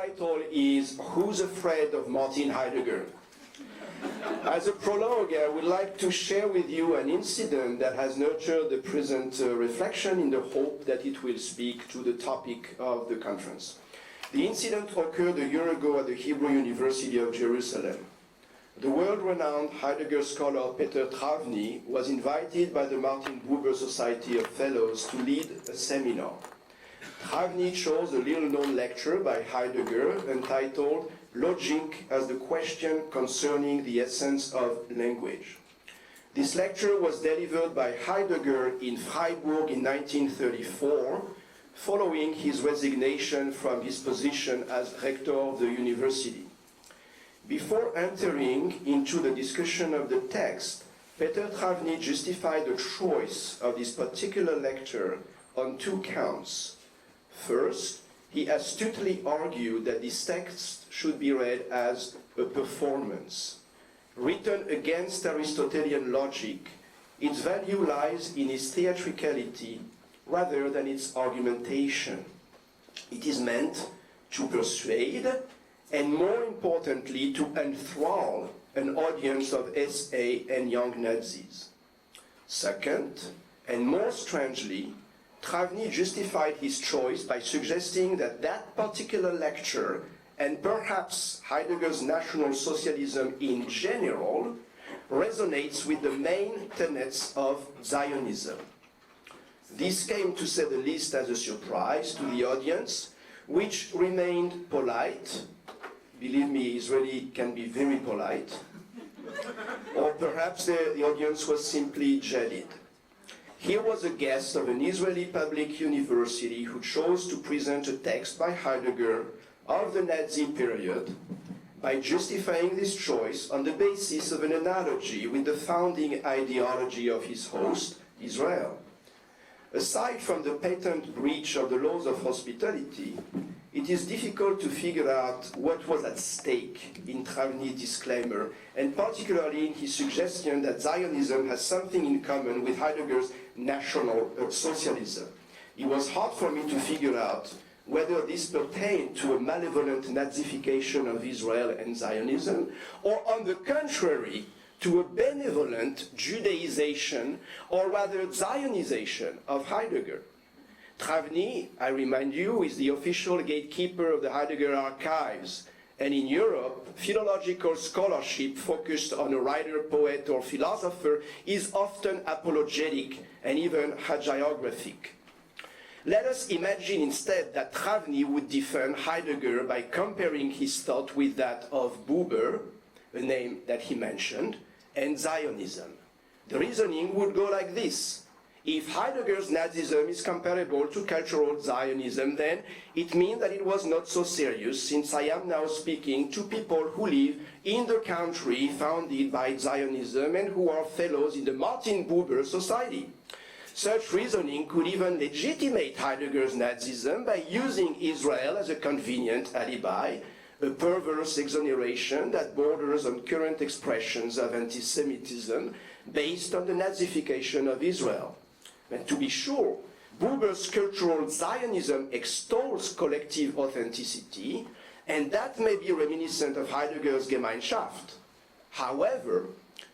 title is Who's Afraid of Martin Heidegger? As a prologue, I would like to share with you an incident that has nurtured the present reflection in the hope that it will speak to the topic of the conference. The incident occurred a year ago at the Hebrew University of Jerusalem. The world-renowned Heidegger scholar Peter Travny was invited by the Martin Buber Society of Fellows to lead a seminar. Travny chose a little-known lecture by Heidegger entitled Logic as the Question Concerning the Essence of Language. This lecture was delivered by Heidegger in Freiburg in 1934, following his resignation from his position as rector of the university. Before entering into the discussion of the text, Peter Travny justified the choice of this particular lecture on two counts. First, he astutely argued that this text should be read as a performance. Written against Aristotelian logic, its value lies in its theatricality rather than its argumentation. It is meant to persuade and, more importantly, to enthrall an audience of SA and young Nazis. Second, and more strangely, Travny justified his choice by suggesting that that particular lecture, and perhaps Heidegger's National Socialism in general, resonates with the main tenets of Zionism. This came, to say the least, as a surprise to the audience, which remained polite. Believe me, Israeli can be very polite. Or perhaps the audience was simply jaded. Here was a guest of an Israeli public university who chose to present a text by Heidegger of the Nazi period by justifying this choice on the basis of an analogy with the founding ideology of his host, Israel. Aside from the patent breach of the laws of hospitality, it is difficult to figure out what was at stake in Travny's disclaimer, and particularly in his suggestion that Zionism has something in common with Heidegger's National Socialism. It was hard for me to figure out whether this pertained to a malevolent Nazification of Israel and Zionism, or on the contrary, to a benevolent Judaization, or rather Zionization of Heidegger. Travny, I remind you, is the official gatekeeper of the Heidegger archives, and in Europe, philological scholarship focused on a writer, poet, or philosopher is often apologetic and even hagiographic. Let us imagine instead that Travny would defend Heidegger by comparing his thought with that of Buber, a name that he mentioned, and Zionism. The reasoning would go like this. If Heidegger's Nazism is comparable to cultural Zionism, then it means that it was not so serious, since I am now speaking to people who live in the country founded by Zionism and who are fellows in the Martin Buber Society. Such reasoning could even legitimate Heidegger's Nazism by using Israel as a convenient alibi, a perverse exoneration that borders on current expressions of anti-Semitism based on the Nazification of Israel. And to be sure, Buber's cultural Zionism extols collective authenticity, and that may be reminiscent of Heidegger's Gemeinschaft. However,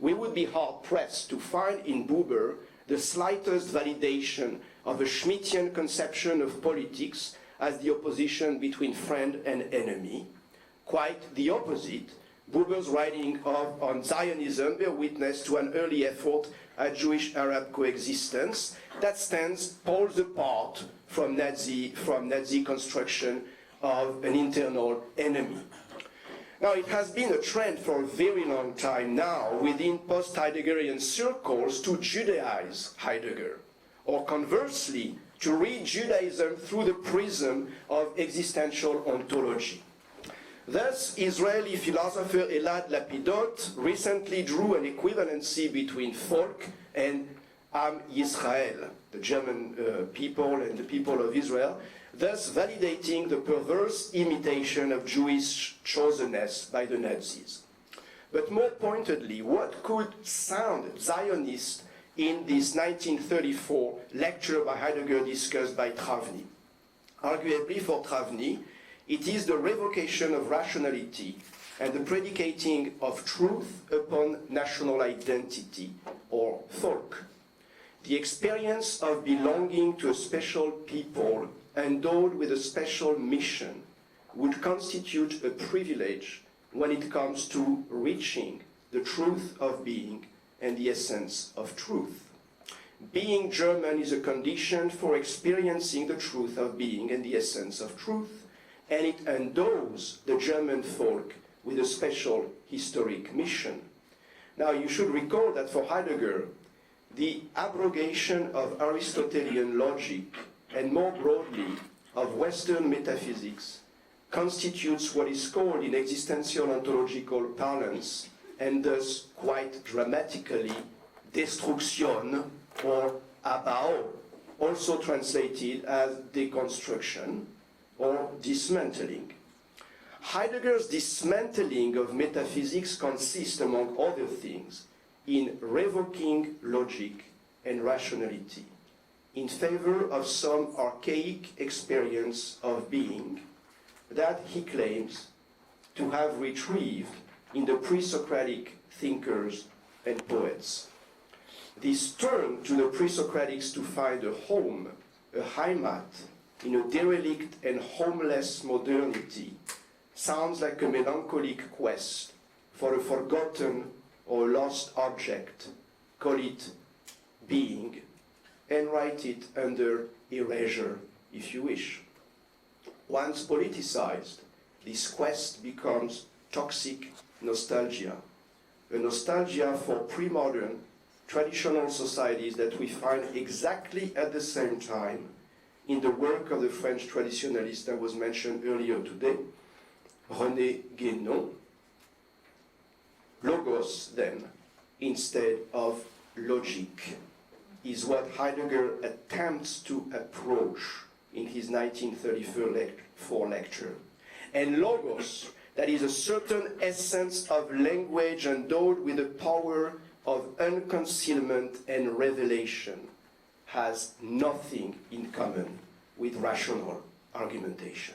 we would be hard-pressed to find in Buber the slightest validation of a Schmittian conception of politics as the opposition between friend and enemy. Quite the opposite. Buber's writing on Zionism bear witness to an early effort at Jewish-Arab coexistence that stands poles apart from Nazi construction of an internal enemy. Now, it has been a trend for a very long time now within post-Heideggerian circles to Judaize Heidegger, or conversely, to read Judaism through the prism of existential ontology. Thus, Israeli philosopher Elad Lapidot recently drew an equivalency between folk and Am Yisrael, the German people and the people of Israel, thus validating the perverse imitation of Jewish chosenness by the Nazis. But more pointedly, what could sound Zionist in this 1934 lecture by Heidegger discussed by Travny? Arguably for Travny, It is the revocation of rationality and the predicating of truth upon national identity, or Volk. The experience of belonging to a special people endowed with a special mission would constitute a privilege when it comes to reaching the truth of being and the essence of truth. Being German is a condition for experiencing the truth of being and the essence of truth, and it endows the German folk with a special historic mission. Now, you should recall that for Heidegger, the abrogation of Aristotelian logic, and more broadly, of Western metaphysics, constitutes what is called in existential ontological parlance, and thus quite dramatically, destruction or abao, also translated as deconstruction or dismantling. Heidegger's dismantling of metaphysics consists, among other things, in revoking logic and rationality in favor of some archaic experience of being that he claims to have retrieved in the pre-Socratic thinkers and poets. This turn to the pre-Socratics to find a home, a heimat, in a derelict and homeless modernity sounds like a melancholic quest for a forgotten or lost object. Call it being, and write it under erasure if you wish. Once politicized, this quest becomes toxic nostalgia, a nostalgia for pre-modern traditional societies that we find exactly at the same time in the work of the French traditionalist that was mentioned earlier today, René Guénon. Logos, then, instead of logic, is what Heidegger attempts to approach in his 1934 lecture. And logos, that is a certain essence of language endowed with the power of unconcealment and revelation, has nothing in common with rational argumentation.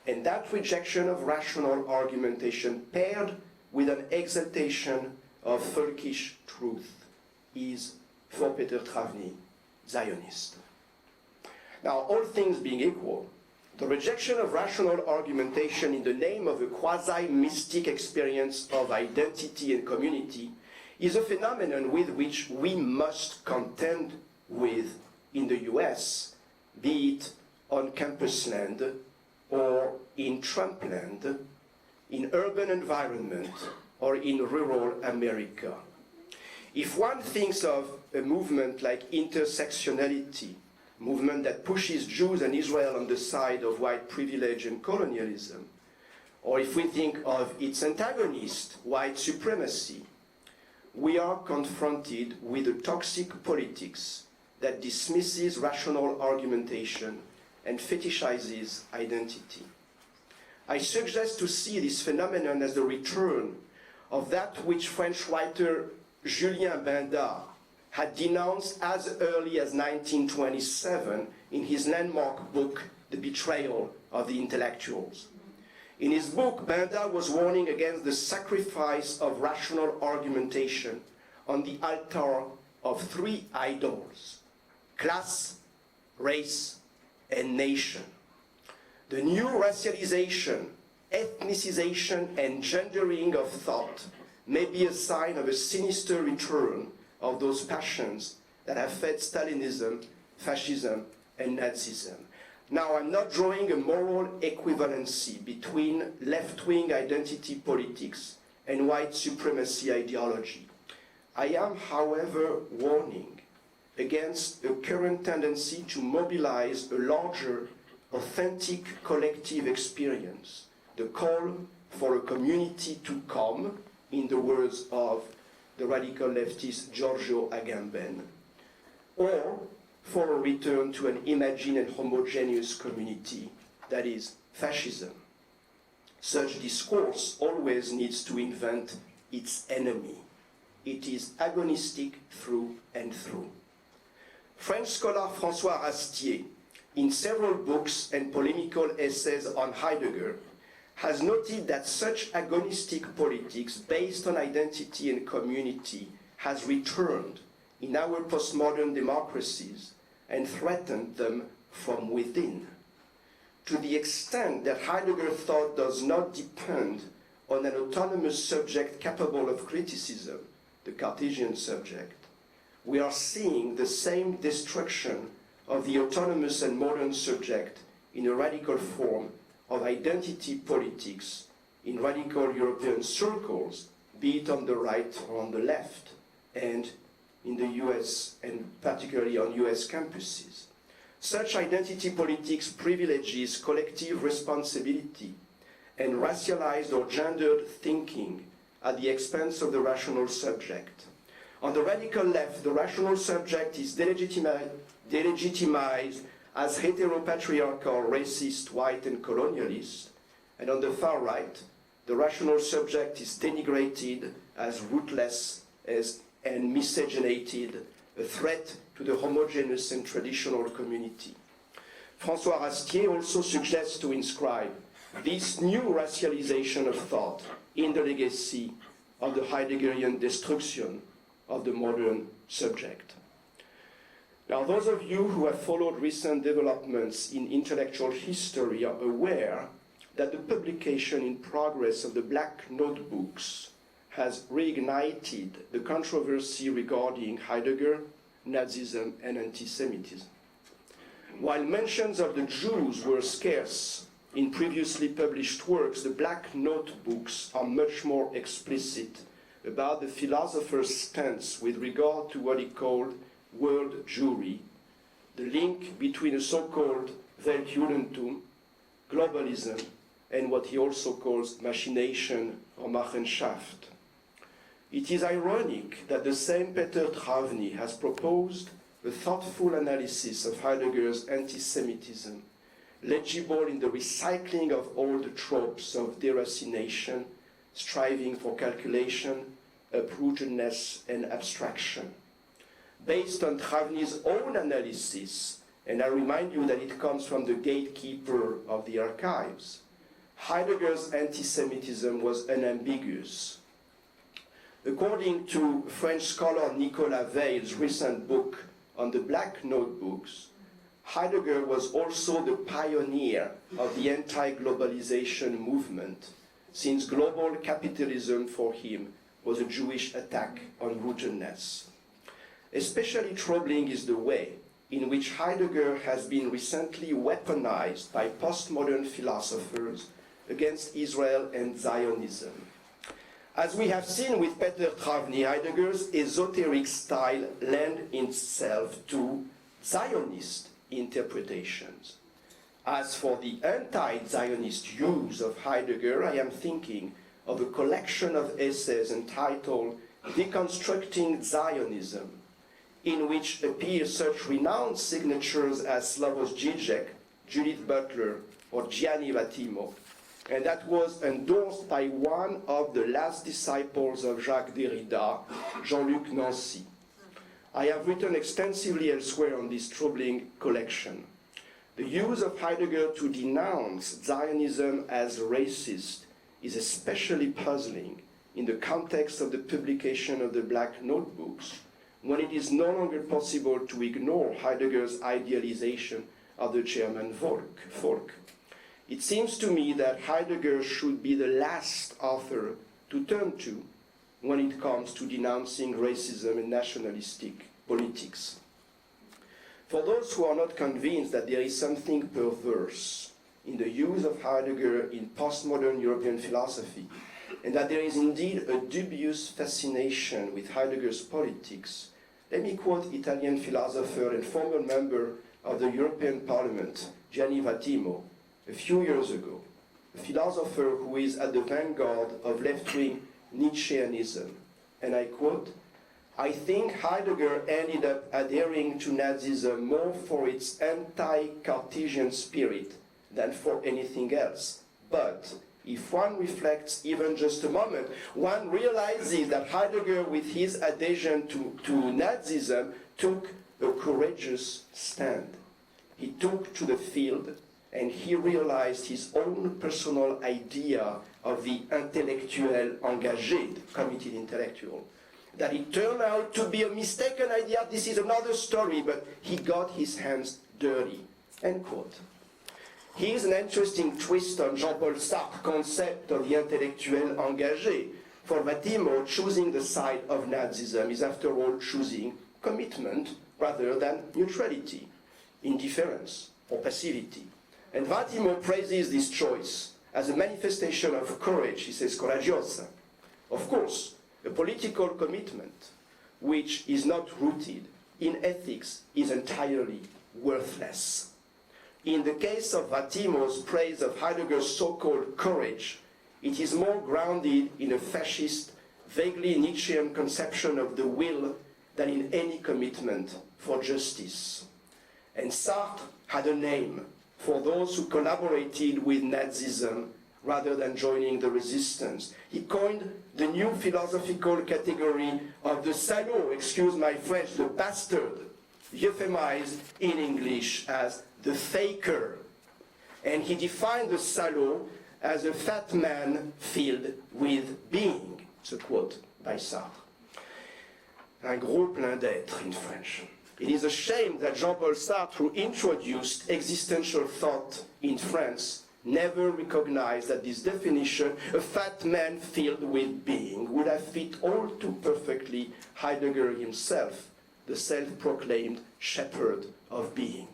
And that rejection of rational argumentation paired with an exaltation of folkish truth is, for Peter Travny, Zionist. Now, all things being equal, the rejection of rational argumentation in the name of a quasi-mystic experience of identity and community is a phenomenon with which we must contend with in the US, be it on campus land or in Trump land, in urban environment or in rural America. If one thinks of a movement like intersectionality, movement that pushes Jews and Israel on the side of white privilege and colonialism, or if we think of its antagonist, white supremacy, we are confronted with a toxic politics that dismisses rational argumentation and fetishizes identity. I suggest to see this phenomenon as the return of that which French writer Julien Bindard had denounced as early as 1927 in his landmark book, The Betrayal of the Intellectuals. In his book, Bindard was warning against the sacrifice of rational argumentation on the altar of three idols: class, race, and nation. The new racialization, ethnicization, and gendering of thought may be a sign of a sinister return of those passions that have fed Stalinism, fascism, and Nazism. Now, I'm not drawing a moral equivalency between left-wing identity politics and white supremacy ideology. I am, however, warning against a current tendency to mobilize a larger, authentic collective experience, the call for a community to come, in the words of the radical leftist Giorgio Agamben, or for a return to an imagined and homogeneous community, that is, fascism. Such discourse always needs to invent its enemy. It is agonistic through and through. French scholar François Rastier in several books and polemical essays on Heidegger, has noted that such agonistic politics based on identity and community has returned in our postmodern democracies and threatened them from within. To the extent that Heidegger thought does not depend on an autonomous subject capable of criticism, the Cartesian subject, we are seeing the same destruction of the autonomous and modern subject in a radical form of identity politics in radical European circles, be it on the right or on the left, and in the US, and particularly on US campuses. Such identity politics privileges collective responsibility and racialized or gendered thinking at the expense of the rational subject. On the radical left, the rational subject is delegitimized as heteropatriarchal, racist, white, and colonialist, and on the far right, the rational subject is denigrated as rootless and miscegenated, a threat to the homogeneous and traditional community. François Rastier also suggests to inscribe this new racialization of thought in the legacy of the Heideggerian destruction of the modern subject. Now, those of you who have followed recent developments in intellectual history are aware that the publication in progress of the Black Notebooks has reignited the controversy regarding Heidegger, Nazism, and anti-Semitism. While mentions of the Jews were scarce in previously published works, the Black Notebooks are much more explicit about the philosopher's stance with regard to what he called world Jewry, the link between a so-called Weltjudentum, globalism, and what he also calls machination or Machenschaft. It is ironic that the same Peter Travny has proposed a thoughtful analysis of Heidegger's anti-Semitism, legible in the recycling of old tropes of deracination, striving for calculation, uprootedness, and abstraction. Based on Travny's own analysis, and I remind you that it comes from the gatekeeper of the archives, Heidegger's anti-Semitism was unambiguous. According to French scholar Nicolas Weil's recent book on the Black Notebooks, Heidegger was also the pioneer of the anti-globalization movement, since global capitalism for him was a Jewish attack on rootedness. Especially troubling is the way in which Heidegger has been recently weaponized by postmodern philosophers against Israel and Zionism. As we have seen with Peter Travny, Heidegger's esoteric style lends itself to Zionist interpretations. As for the anti-Zionist use of Heidegger, I am thinking of a collection of essays entitled Deconstructing Zionism, in which appear such renowned signatures as Slavoj Žižek, Judith Butler, or Gianni Vattimo, and that was endorsed by one of the last disciples of Jacques Derrida, Jean-Luc Nancy. I have written extensively elsewhere on this troubling collection. The use of Heidegger to denounce Zionism as racist is especially puzzling in the context of the publication of the Black Notebooks, when it is no longer possible to ignore Heidegger's idealization of the German folk. It seems to me that Heidegger should be the last author to turn to when it comes to denouncing racism and nationalistic politics. For those who are not convinced that there is something perverse in the use of Heidegger in postmodern European philosophy, and that there is indeed a dubious fascination with Heidegger's politics, let me quote Italian philosopher and former member of the European Parliament, Gianni Vattimo, a few years ago, a philosopher who is at the vanguard of left-wing Nietzscheanism. And I quote, "I think Heidegger ended up adhering to Nazism more for its anti-Cartesian spirit than for anything else. But if one reflects even just a moment, one realizes that Heidegger, with his adhesion to Nazism, took a courageous stand. he took to the field and he realized his own personal idea of the intellectuel engagé, the committed intellectual. That it turned out to be a mistaken idea, this is another story, but he got his hands dirty, end quote. Here's an interesting twist on Jean-Paul Sartre's concept of the intellectuel engagé. For Vattimo, choosing the side of Nazism is after all choosing commitment rather than neutrality, indifference or passivity. And Vattimo praises this choice as a manifestation of courage, he says coraggiosa. Of course, a political commitment which is not rooted in ethics is entirely worthless. In the case of Vattimo's praise of Heidegger's so-called courage, it is more grounded in a fascist, vaguely Nietzschean conception of the will than in any commitment for justice. And Sartre had a name for those who collaborated with Nazism rather than joining the resistance. He coined the new philosophical category of the salaud, excuse my French, the bastard, euphemized in English as the faker. And he defined the salaud as a fat man filled with being. It's a quote by Sartre. Un gros plein d'être in French. It is a shame that Jean-Paul Sartre, who introduced existential thought in France, never recognized that this definition, a fat man filled with being, would have fit all too perfectly Heidegger himself, the self-proclaimed shepherd of being.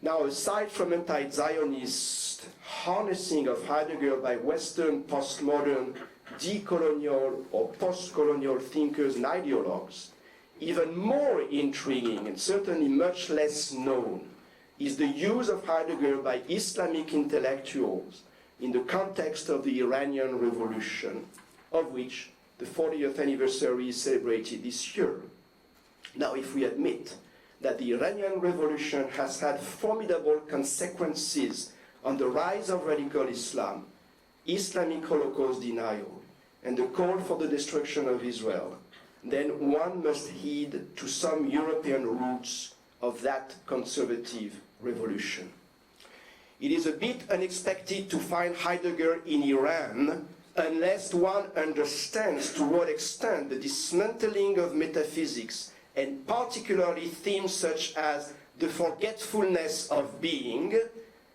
Now, aside from anti-Zionist harnessing of Heidegger by Western postmodern decolonial or post-colonial thinkers and ideologues, even more intriguing and certainly much less known is the use of Heidegger by Islamic intellectuals in the context of the Iranian Revolution, of which the 40th anniversary is celebrated this year. Now, if we admit that the Iranian Revolution has had formidable consequences on the rise of radical Islam, Islamic Holocaust denial, and the call for the destruction of Israel, then one must heed to some European roots of that conservative revolution. It is a bit unexpected to find Heidegger in Iran unless one understands to what extent the dismantling of metaphysics, and particularly themes such as the forgetfulness of being,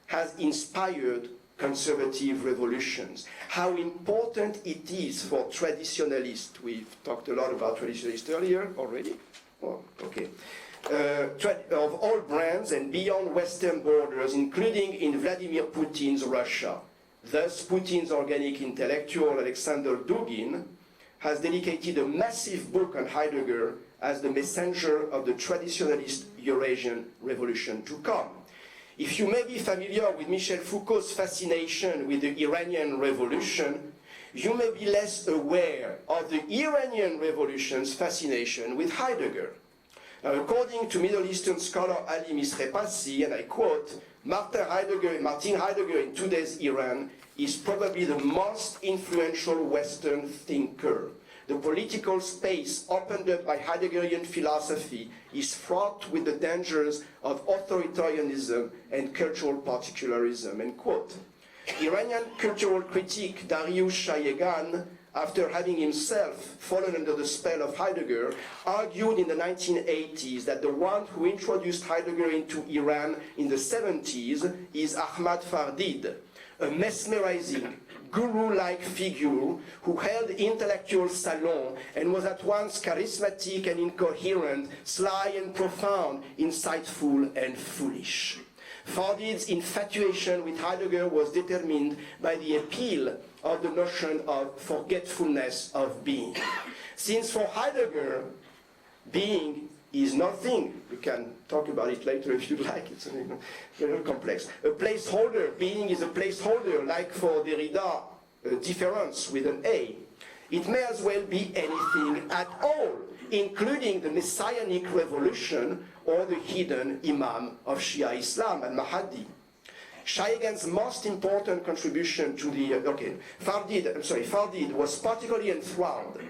has inspired conservative revolutions. How important it is for traditionalists, we've talked a lot about traditionalists earlier already, oh, okay, of all brands and beyond Western borders, including in Vladimir Putin's Russia. Thus, Putin's organic intellectual Alexander Dugin has dedicated a massive book on Heidegger as the messenger of the traditionalist Eurasian revolution to come. If you may be familiar with Michel Foucault's fascination with the Iranian Revolution, you may be less aware of the Iranian Revolution's fascination with Heidegger. Now, according to Middle Eastern scholar Ali Misrepassi, and I quote, Martin Heidegger in today's Iran is probably the most influential Western thinker. The political space opened up by Heideggerian philosophy is fraught with the dangers of authoritarianism and cultural particularism, end quote. Iranian cultural critic Dariush Shayegan, after having himself fallen under the spell of Heidegger, argued in the 1980s that the one who introduced Heidegger into Iran in the 70s is Ahmad Fardid, a mesmerizing, guru-like figure who held intellectual salon and was at once charismatic and incoherent, sly and profound, insightful and foolish. Fardid's infatuation with Heidegger was determined by the appeal of the notion of forgetfulness of being. Since for Heidegger, being is nothing. We can talk about it later if you like. It's a little complex. A placeholder, being is a placeholder, like for Derrida, difference with an A. It may as well be anything at all, including the Messianic revolution or the hidden Imam of Shia Islam, al-Mahdi. Shayegan's most important contribution to the, Fardid was particularly enthralled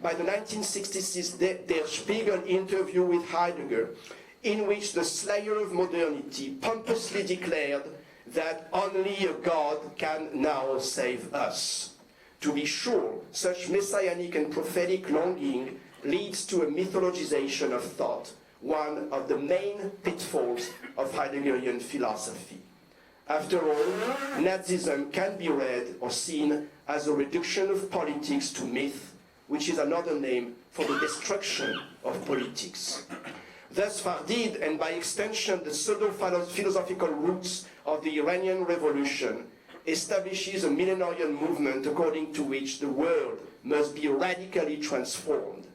by the 1966 Der Spiegel interview with Heidegger, in which the slayer of modernity pompously declared that only a God can now save us. To be sure, such messianic and prophetic longing leads to a mythologization of thought, one of the main pitfalls of Heideggerian philosophy. After all, Nazism can be read or seen as a reduction of politics to myth, which is another name for the destruction of politics. Thus, Fardid, and by extension the pseudo-philosophical roots of the Iranian Revolution, establishes a millenarian movement according to which the world must be radically transformed.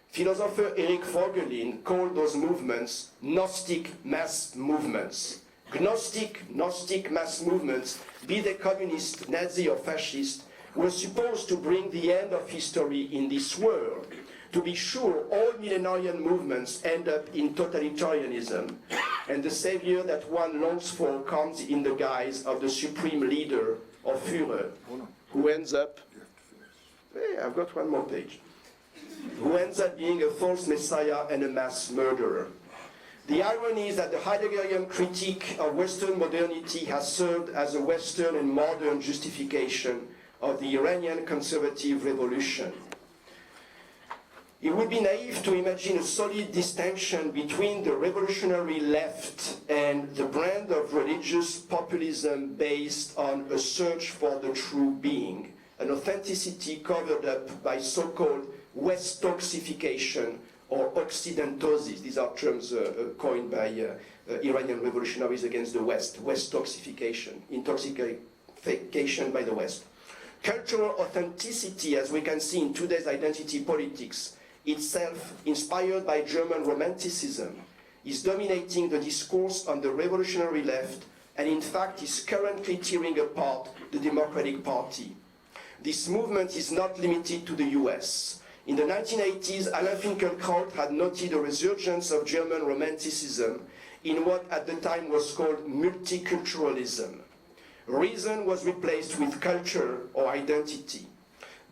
Philosopher Eric Vogelin called those movements Gnostic mass movements. Gnostic mass movements, be they communist, Nazi or fascist, were supposed to bring the end of history in this world. To be sure, all millenarian movements end up in totalitarianism, and the savior that one longs for comes in the guise of the supreme leader, or Führer, who ends up, hey, I've got one more page, who ends up being a false messiah and a mass murderer. The irony is that the Heideggerian critique of Western modernity has served as a Western and modern justification of the Iranian conservative revolution. It would be naive to imagine a solid distinction between the revolutionary left and the brand of religious populism based on a search for the true being, an authenticity covered up by so-called Westoxification or Occidentosis. These are terms coined by Iranian revolutionaries against the West. Westoxification, intoxication by the West. Cultural authenticity, as we can see in today's identity politics, itself inspired by German Romanticism, is dominating the discourse on the revolutionary left and in fact is currently tearing apart the Democratic Party. This movement is not limited to the US. In the 1980s, Alain Finkielkraut had noted a resurgence of German Romanticism in what at the time was called multiculturalism. Reason was replaced with culture or identity.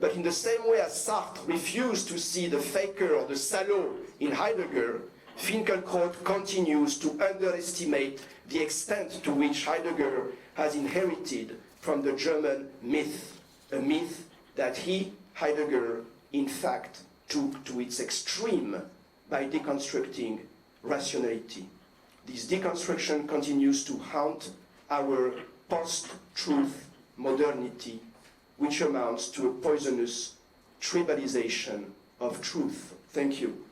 But in the same way as Sartre refused to see the faker or the salaud in Heidegger, Finkielkraut continues to underestimate the extent to which Heidegger has inherited from the German myth, a myth that he, Heidegger, in fact, took to its extreme by deconstructing rationality. This deconstruction continues to haunt our post-truth modernity, which amounts to a poisonous tribalization of truth. Thank you.